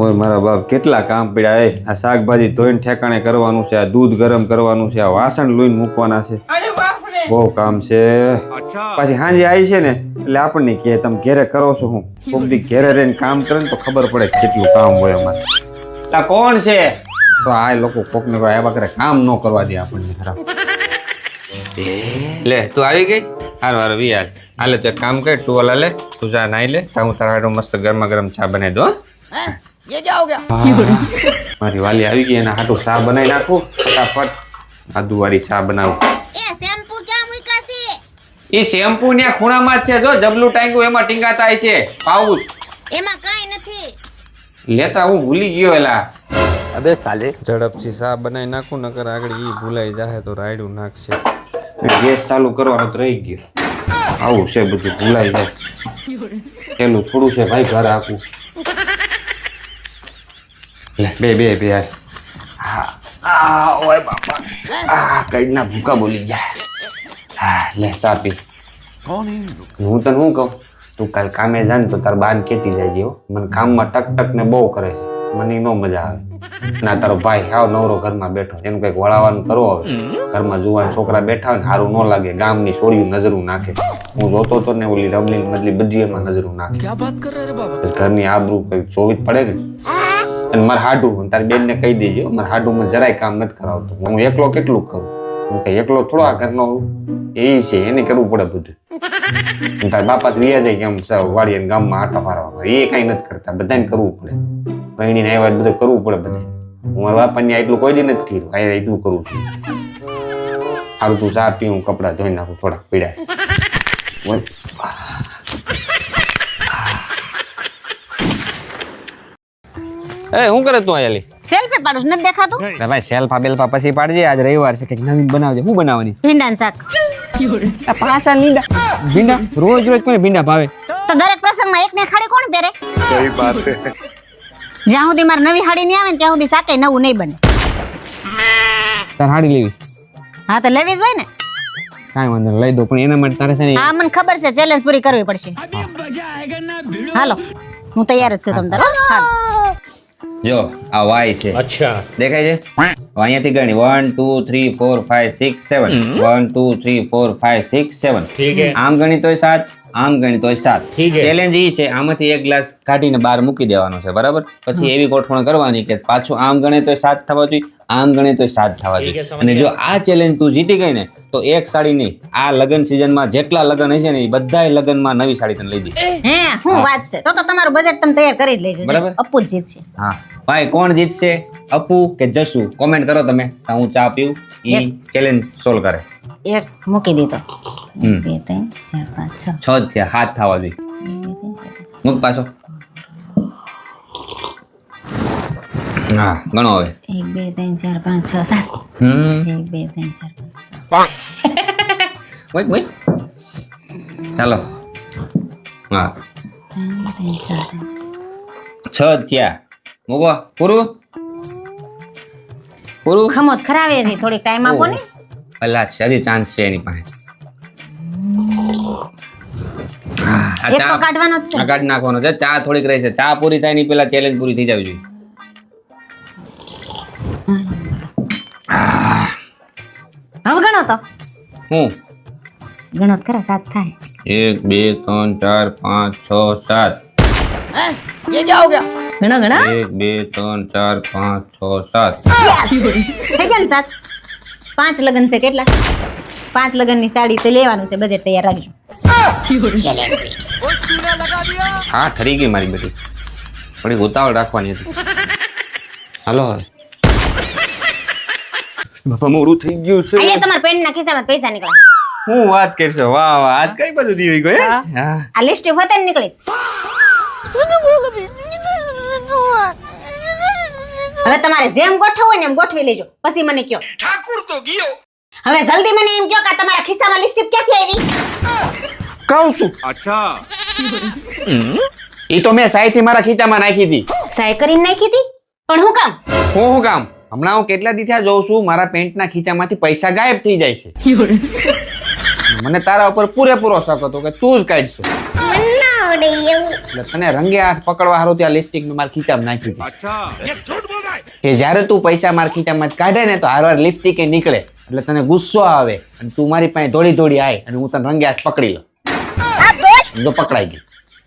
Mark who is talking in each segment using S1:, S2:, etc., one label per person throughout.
S1: ઓય મારા બાપ કેટલા કામ પડ્યા એ આ શાકભાજી ધોઈને ઠેકાણે કરવાનું છે આ દૂધ ગરમ કરવાનું છે આ વાસણ લોઈને મૂકવાના છે બહુ કામ છે પાછી સાંજે આવી છે ને એટલે આપણને કહે તમે ઘેરે કરો છો હું કોક દી ઘેરે રહીને કામ કરે ને તો ખબર પડે કેટલું કામ હોય અમારે આ કોણ છે તો આ લોકો કોકને કોઈ આવ્યા કરે કામ ન કરવા દે આપણને ખરાબ લે તું આવી ગઈ હાર વાર વી હાલે તો એક કામ કર ટુવાલ હાલે તું જા નાઈ લે તો હું તારા હાટુ મસ્ત ગરમા ગરમ ચા બનાવી દો
S2: ये क्या हो गया?
S1: મારી વાલી આવી ગઈ એના હાટુ ચા બનાવી નાખું ફટાફટ આદુ વાળી ચા બનાવું
S3: એ શેમ્પુ ક્યાં મૂક્યા છે?
S1: ઈ શેમ્પુ ને ખૂણામાં જ છે જો જબલું ટાંગ્યું એમાં ટીંગાતા છે પાઉચ
S3: એમાં કાંઈ નથી.
S1: લેતા હું ભૂલી ગયો એલા
S2: अबे साले
S1: ઝડપથી ચા બનાવી નાખું નકર આગળ ઈ ભૂલાઈ જાય તો રાયડું નાખશે ગેસ ચાલુ કરવાનો તો રહી ગયો આવું છે બધું ભૂલાઈ જાય પેલું થોડું છે ભાઈ ઘર આખું લે બે યાર હા ઓય બાપા કઈ ના ભૂકા બોલી ગયા હા લે ચા પી
S2: कौन है?
S1: હું તને શું કહું તું કાલ કામે જા ને તો તાર બાન કેતી જાય હો મને કામમાં ટક ને બહુ કરે છે મને નો મજા આવે ના તારો ભાઈ હાવ નવરો ઘરમાં બેઠો એનું કઈક વળાવાનું કરો હવે ઘરમાં જુવાન છોકરા બેઠા હોય ને સારું ન લાગે ગામની છોડીયું નજરું નાખે હું જોતો તો ને ઓલી રમલી મતલી બધી એમાં નજરું નાખે
S2: क्या बात कर रहे बाबा?
S1: ઘરની આબરૂ કઈ જોવી જ પડે ને અને મારે હાડું તારી બેન ને કહી દેજો મારે હાડું માં જરાય કામ નથી કરાવતું હું એકલો કેટલું કરું હું કઈ એકલો થોડો આ ઘરનો એ છે એને કરવું પડે બધું તાર બાપા તો વ્યાજ કેમ વાડીએ ગામમાં આટા મારવા એ કઈ નથી કરતા બધાને કરવું પડે બહેણીને આવ્યા બધું કરવું પડે બધા હું મારા બાપાને એટલું કોઈ દી નથી કર્યું આ એટલું કરું છું સારું તું ચા પી હું કપડાં ધોઈ નાખું થોડાક પીડા એ શું કરે તું આયાલી
S3: સેલ્ફી પાડું છું, નથી દેખાતું?
S1: ભાઈ સેલ્ફા બેલ્ફા પછી પાડજે આજ રવિવાર છે કંઈક નવીન બનાવજે શું બનાવવાની
S3: ભીંડાનું શાક.
S1: આ પાછા લીંડા ભીંડા રોજ કોને ભીંડા ભાવે
S3: તો દરેક પ્રસંગમાં એક ને ખાડી કોણ પહેરે?
S2: सही बात है.
S3: જ્યાં સુધી મારે નવી હાડી નહીં આવે ને ત્યાં સુધી શાકે નવું નહીં બને.
S1: તાર હાડી લેવી
S3: હા તો લેવી જ હોય ને.
S1: કાંઈ વાંધો નહીં, લઈ દો પણ એના માટે તારે છે ને
S3: હા મને ખબર છે ચેલેન્જ પૂરી કરવી પડશે. હાલો હું તૈયાર જ છું તમ તાર. હાલો
S1: જો આ વાય છે
S2: अच्छा
S1: દેખાય છે અહીંયાથી ગણી 1 2 3 4 5 6 7 1 2 3 4 5 6 7
S2: ठीक है.
S1: આમ ગણી તોય 7 આમ ગણી તોય 7
S2: ઠીક છે.
S1: ચેલેન્જ ઈ છે આમાંથી એક ગ્લાસ કાઢીને બહાર મૂકી દેવાનો છે બરાબર પછી એવી ગોઠવણ કરવાની કે પાછું આમ ગણે તોય 7 થવા જોઈએ આમ ગણે તોય 7 થવા
S2: ઠીક છે,
S1: જોઈએ
S2: સમજ
S1: અને જો
S2: ગયા.
S1: આ ચેલેન્જ તું જીતી ગઈ ને તો એક સાડી નહીં આ લગન સિઝનમાં જેટલા લગન હશે ને એ બધાય લગનમાં નવી સાડી તને લઈ દે
S3: હે શું વાત છે તો તમારું બજેટ તમે તૈયાર કરી જ લેજો.
S1: બરાબર.
S3: અપ્પુ જ જીતશે.
S1: હા ભાઈ કોણ જીતશે અપુ કે જસુ કોમેન્ટ કરો તમે તો હું ચા પીવું ઈ ચેલેન્જ સોલ્વ કરે
S3: એક મૂકી દીધો.
S1: હમ.
S3: 1 2 3 4 5 6
S1: 6 જ છે હાથ થવા જોઈએ
S3: 1 2 3 4
S1: મૂક પાછો હા ગણો હવે
S3: 1 2 3 4 5 6 7
S1: હમ
S3: 1 2 3 4
S1: વait wait ચાલો હા
S3: 5 6
S1: છ જ થયા મૂકો પૂરું પૂરું
S3: ખમોત ખરાવે છે થોડીક ટાઈમ આપો ને.
S1: અલા છે હજી ચાન્સ છે એની પાસે આ
S3: એક તો
S1: ચા
S3: કાઢવાનો જ છે.
S1: આ કાઢી નાખવાનો છે ચા થોડીક રહી છે ચા પૂરી થાય ની પેલા ચેલેન્જ પૂરી થઈ જવી જોઈએ
S3: હવે ગણો તો
S1: હું
S3: ગણો તો ખરા 7 થાય.
S1: 1 2 3 4 5 6 7
S2: ये क्या हो गया?
S3: ગણો ગણો
S1: 1 2 3 4 5 6 7
S3: થઈ ગયા ને 7. 5 લગન છે કેટલા 5 લગન ની સાડી તો લેવાનું છે બજેટ તૈયાર રાખજો.
S1: હા ઠરી ગઈ મારી બેટી થોડી ઉતાવળ રાખવાની હતી હાલો હવે બાપા મોડું થઈ ગયું છે
S3: અહીંયા તમારા પેન્ટ ના ખિસ્સામાં પૈસા નીકળ્યા.
S1: હું વાત કરશો વાહ વાહ આજ કઈ બાજુ દીવી ગયો હા
S3: આ લિસ્ટ હોતે ને નીકળીશ. હવે તમારે જેમ ગોઠવવું હોય ને એમ ગોઠવી લેજો પછી મને કયો.
S2: ठाकुर तो गियो.
S3: હવે જલ્દી મને એમ કયો કે આ તમારા ખિસ્સામાં લિસ્ટ ક્યાંથી આવી?
S1: કહું છું
S2: अच्छा
S1: એ તો મેં સાઈથી મારા ખીચામાં નાખી હતી
S3: સાય કરીને નાખી હતી પણ હું કામ?
S1: હું કામ હમણાં હું કેટલા દી થયા જોઉં છું મારા પેન્ટના ખીચામાંથી પૈસા ગાયબ થઈ જાય છે મને તારા ઉપર પૂરેપૂરો શક હતો કે તું જ કાઢશો
S3: No, પડે એવું.
S1: એટલે તને રંગે હાથ પકડવા હારું ત્યાં લિપસ્ટિક મેં મારા ખીચામાં નાખી હતી
S2: अच्छा ये झूठ बोल रहा है
S1: કે જ્યારે તું પૈસા મારા ખીચામાં કાઢે ને તો હારવાર લિપસ્ટિક નીકળે એટલે તને ગુસ્સો આવે અને તું મારી પાસે દોડી દોડી આય અને હું તને રંગે હાથ પકડી લઉં તો પકડાઈ ગઈ.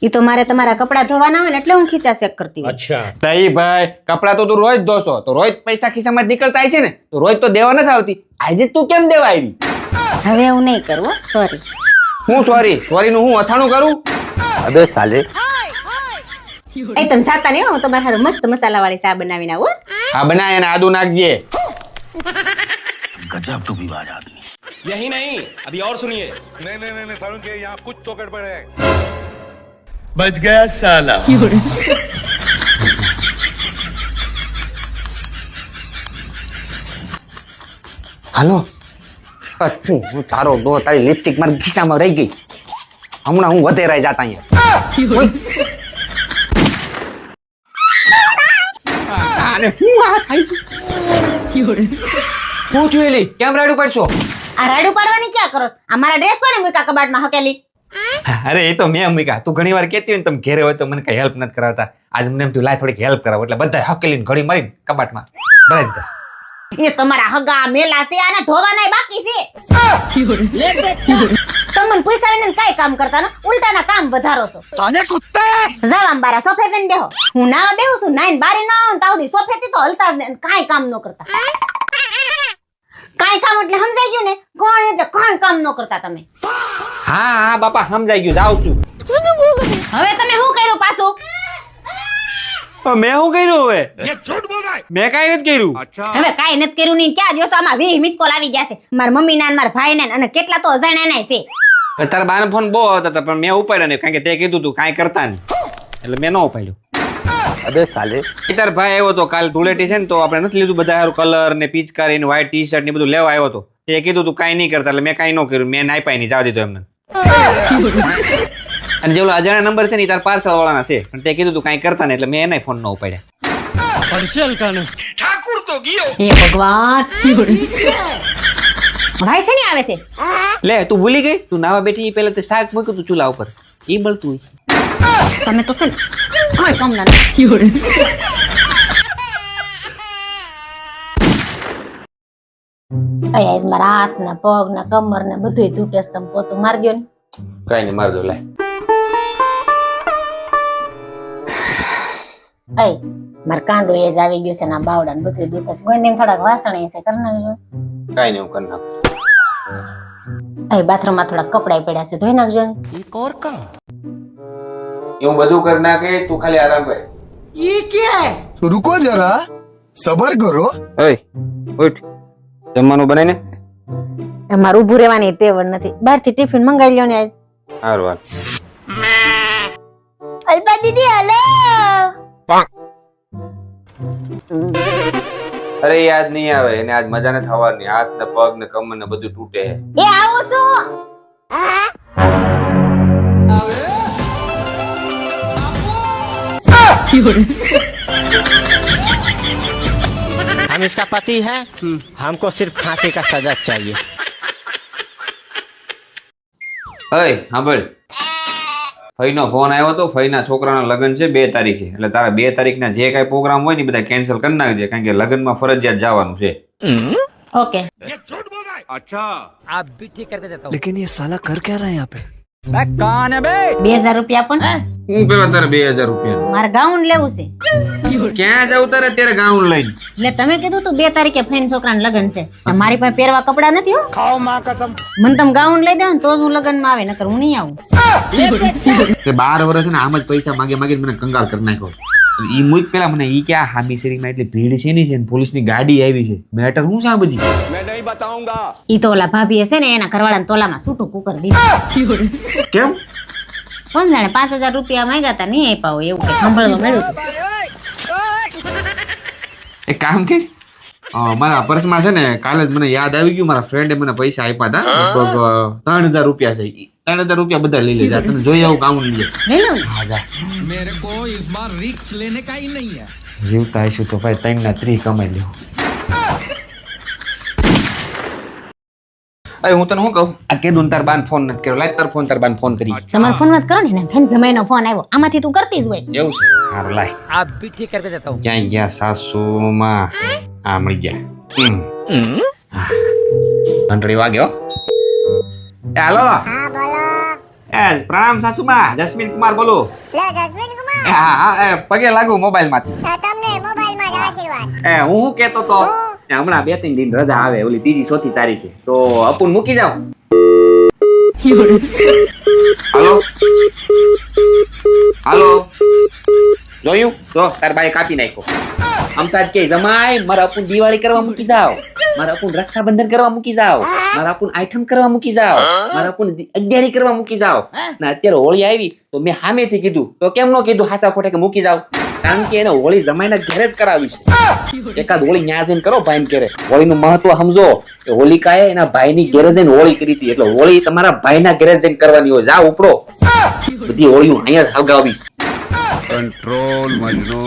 S3: ઈ તો મારે તમારા કપડા ધોવાના હોય ને એટલે હું ખીચા ચેક કરતી હોય.
S1: તઈ ભાઈ કપડા તો તું રોજ ધોશો તો રોજ પૈસા ખિસ્સામાં જ નીકળતા હોય છે ને તો રોજ તો દેવા નથી આવતી આજે તું કેમ દેવા આવી?
S3: હવે હું નહીં કરું, સોરી.
S1: હું સોરી નું હું અથાણું કરું?
S2: अबे साले
S3: એ તમે સાતા નહીં હો, હું તમારા હારું મસ્ત મસાલા વાળી ચા બનાવીને આવું હો.
S1: આ બનાય અને આદુ નાખજે.
S2: गजब टू विवाद आदमी
S4: यही नहीं अभी और सुनिए
S2: नहीं नहीं नहीं सारुण के यहाँ कुछ तो गड़बड़ है
S4: बच गया साला
S1: હાલો હું તારો દો તારી લિપસ્ટિક મારી ખિસ્સામાં રહી ગઈ હમણાં હું વધેરાઈ જાતા અહીંયા. આને હું આ ખાઈ છું હું જોયેલી કેમ રાડું પડશો?
S3: આ રાડું પાડવાની ક્યાં કરો છો? આ મારા ડ્રેસ કોણે મૂક્યા કબાટમાં હકેલી?
S1: અરે એ તો મેં મૂક્યા. તું ઘણી વાર કહેતી હોય ને તમે ઘેરે હોય તો મને કઈ હેલ્પ નથી કરાવતા. આજ મને એમ થયું લાય થોડીક હેલ્પ કરાવો એટલે બધા હકેલીને ઘડી મારીને કબાટમાં ભરાઈ દીધા.
S3: એ તમારા હગા મેલા છે, આને ધોવાનાય બાકી છે. તમને પૂછાવીને કઈ કામ કરતા ને ઉલટાના કામ વધારો છો. જાવ આમ બારા સોફે જઈને બેહો. હું ના બેહું છું, નાઈન બારી ના આવું તાવદી સોફેથી તો હલતા જ નહીં, કાંઈ કામ ન કરતા. કાંઈ કામ એટલે સમજાઈ ગયું ને? કોણ એટલે કાંઈ કામ ન કરતા તમે.
S1: હા હા બાપા સમજાઈ ગયું જાઉં છું.
S3: હવે તમે શું કર્યું પાછું?
S1: મેં શું કર્યું હવે?
S2: ये झूठ बोल रहा है
S1: મેં કાંઈ નથી કર્યું.
S2: अच्छा
S3: હવે કાંઈ નથી કર્યું નહીં. ક્યાં જોશો? આમાં 20 મિસ કોલ આવી ગયા છે મારા મમ્મી ના મારા ભાઈ ના, અને કેટલા તો અજાણ્યા છે.
S1: પણ તારા બાનો ફોન બહુ આવતા હતા પણ મેં ઉપાડ્યો નહીં કારણ કે તે કીધું તું કાંઈ કરતા નહીં એટલે મેં ન ઉપાડ્યું.
S2: अबे साले
S1: તાર ભાઈ આવ્યો તો કાલ ધૂળેટી છે ને તો આપણે નથી લીધું બધા હારું કલર ને પિચકારી ને વ્હાઈટ ટી શર્ટ ને બધું લેવા આવ્યો તો તે કીધું તું કાંઈ નહીં કરતા એટલે મેં કાંઈ ન કર્યું. મેં નાઈપાઈ નહીં જવા દીધો એમને. અને જેવલો અજાણ્યા નંબર છે ને તાર પાર્સલ વાળાના છે પણ તે કીધું તું કાંઈ કરતા ને એટલે મેં એના ફોન ન ઉપાડ્યા.
S2: ठाकुर तो गियो
S3: હે ભગવાન. ભાઈ છે ને આવે છે.
S1: લે તું ભૂલી ગઈ? તું નાવા બેઠી ઈ પહેલા તે શાક મૂક્યું તું ચૂલા ઉપર ઈ બળતું હોય.
S3: તમે તો છે ને કાંઈ કામ ના નથી. આજ મારા હાથ ને પગ ને કમર ને બધું તૂટે છે. તમે પોતું મારી દો ને.
S1: કાંઈ નહીં માર દો લે.
S3: અય માર કાંડો એ જ આવી ગયું છે ને આ બાવડા ને બધું દુખે છે. કોઈ થોડાક વાસણ એ છે કરી નાખજો.
S1: કાંઈ નહીં હું કરી નાખું.
S3: અય બાથરૂમ માં થોડા કપડા પડ્યા છે ધોઈ નાખજો ને.
S1: એવું બધું કરી નાખે તું ખાલી આરામ કર.
S2: रुको जरा सबर करो
S1: ઓય ઉઠ જમવાનું બનાવીને.
S3: મારે ઊભું રહેવાની તેવડ નથી. બહારથી ટિફિન મંગાવી લ્યો ને આજ.
S1: હારું હાલ.
S3: અલ્પા દીદી હાલો.
S1: અરે યાદ નહીં આવે એને આજ મજા નથી થવાની. હાથ ને પગ ને કમર ને બધું તૂટે.
S3: એ આવું છું.
S4: हम इसका पति है हमको सिर्फ फांसी का सजा चाहिए
S1: ઓય સાંભળ ફઈનો ફોન આવ્યો તો ફઈના છોકરાના લગ્ન છે 2 તારીખે એટલે તારા 2 તારીખના જે કાંઈ પ્રોગ્રામ હોય ને બધા કેન્સલ કરી નાખજે કારણ કે લગ્નમાં ફરજિયાત જવાનું છે.
S3: ઓકે.
S2: ये झूठ बोल रहा है अच्छा
S4: आप भी ठीक करके देता हूँ
S2: लेकिन ये साला कर क्या रहा है यहाँ पे
S4: कौन है बे
S3: 2000 રૂપિયા આપો ને.
S1: હું પેલા તારે 2000 રૂપિયા
S3: મારે ગાઉન લેવું છે.
S1: ક્યાં જાવ તારે અત્યારે ગાઉન લઈને?
S3: એટલે તમે કીધું તું 2 તારીખે ફેન છોકરાને લગ્ન છે. મારી પાસે પહેરવા કપડા નથી હો.
S4: खाओ माँ कसम
S3: મને તમે ગાઉન લઈ દો ને તો જ હું લગ્નમાં આવે, નકર હું નહીં આવું.
S1: તે 12 વર્ષ ને આમ જ પૈસા માગે માગીને મને કંગાળ કરી નાખ્યો. ઈ મુઈ પેલા મને ઈ કે આ હામી શેરીમાં એટલી ભીડ છે ની છે ને પોલીસની ગાડી આવી છે મેટર હું સા બજી.
S4: मैं नहीं बताऊंगा
S3: ઈ તો ઓલા ભાભી છે ને એના ઘરવાળાને તોલામાં સૂટું કુકર દીધું.
S1: કેમ?
S3: કોણ જાણે 5000 રૂપિયા માંગ્યા હતા નહીં આપ્યા હોય એવું કે સાંભળવા મળ્યું હતું.
S1: એક કામ કે મારા પર્સમાં છે ને કાલે જ મને યાદ આવી ગયું મારા ફ્રેન્ડે મને પૈસા આપ્યા હતા લગભગ 3000 રૂપિયા છે. 3000 રૂપિયા બધા લઈ લેજા તને જોઈ આવું કામ લઈ લે.
S3: લઈ લઉં ને?
S1: હા જા.
S5: मेरे को इस बार रिक्स लेने का ही नहीं है
S1: જીવતા હશું તો ભાઈ 3 ના 3 કમાઈ લેવું. અરે હું તને શું કહું આ કેદું તાર બાન ફોન નથી કર્યો લાય તાર ફોન તાર બાન ફોન કરી
S3: તમારો ફોન મત કરો ને એને થઈને જમાઈનો ફોન આવ્યો આમાંથી તું કરતી જ હોય
S1: એવું છે હારું લાય
S4: आप भी ठीक करके देता हूँ
S1: ક્યાંય ગયા સાસુમાં આ મળી ગયા ઘંટડી વાગ્યો એ હાલો
S6: હા બોલો
S1: એ પ્રણામ સાસુમાં જસ્મીન કુમાર બોલો
S6: લે જસ્મીન કુમાર
S1: એ હા એ પગે લાગુ મોબાઈલ માંથી
S6: તમને મોબાઈલમાં જ આશીર્વાદ
S1: એ હું શું કેતો તો એ હમણાં 2-3 દિન રજા આવે ઓલી ત્રીજી ચોથી તારીખે તો અપુન મૂકી જાવ હાલો હાલો જોયું જો તાર બાઈ કાપી નાખ્યો અમતાજ કે જમાઈ મારા અપુન દિવાળી કરવા મૂકી જાવ મારા અપુન રક્ષાબંધન કરવા મૂકી જાવ મારા અપુન આઈટમ કરવા મૂકી જાવ મારા અપુન અગિયારી કરવા મૂકી જાવ ને અત્યારે હોળી આવી તો મેં સામેથી કીધું તો કેમ ન કીધું હાસા ખોટે કે મૂકી જાવ કારણ કે એને હોળી જમાઈના ઘરે જ કરાવી છે એકાદ હોળી ન્યા જઈને કરો ભાઈ ઘરે હોળીનું મહત્વ સમજો કે હોલિકાએ એના ભાઈની ઘરે જઈને હોળી કરી હતી એટલે હોળી તમારા ભાઈના ઘરે જઈને કરવાની હોય જા ઉપડો બધી હોળીઓ અહીંયા જ હગાવી
S2: कंट्रोल मजनू